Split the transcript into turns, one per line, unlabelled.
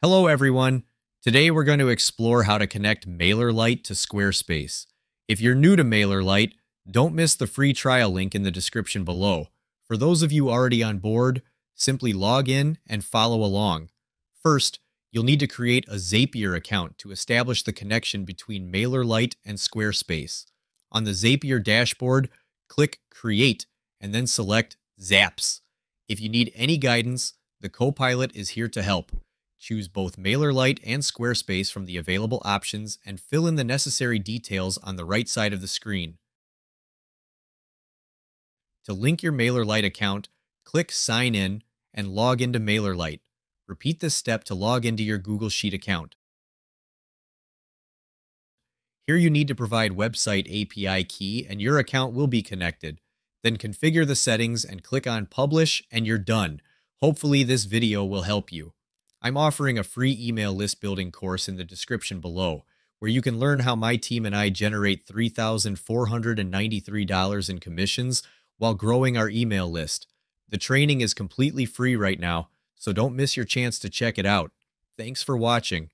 Hello everyone. Today we're going to explore how to connect MailerLite to SquareSpace. If you're new to MailerLite, don't miss the free trial link in the description below. For those of you already on board, simply log in and follow along. First, you'll need to create a Zapier account to establish the connection between MailerLite and SquareSpace. On the Zapier dashboard, click Create and then select Zaps. If you need any guidance, the Copilot is here to help. Choose both MailerLite and SquareSpace from the available options and fill in the necessary details on the right side of the screen. To link your MailerLite account, click Sign In and log into MailerLite. Repeat this step to log into your Google Sheet account. Here you need to provide website API key and your account will be connected. Then configure the settings and click on Publish and you're done. Hopefully this video will help you. I'm offering a free email list building course in the description below, where you can learn how my team and I generate $3,493 in commissions while growing our email list. The training is completely free right now, so don't miss your chance to check it out. Thanks for watching.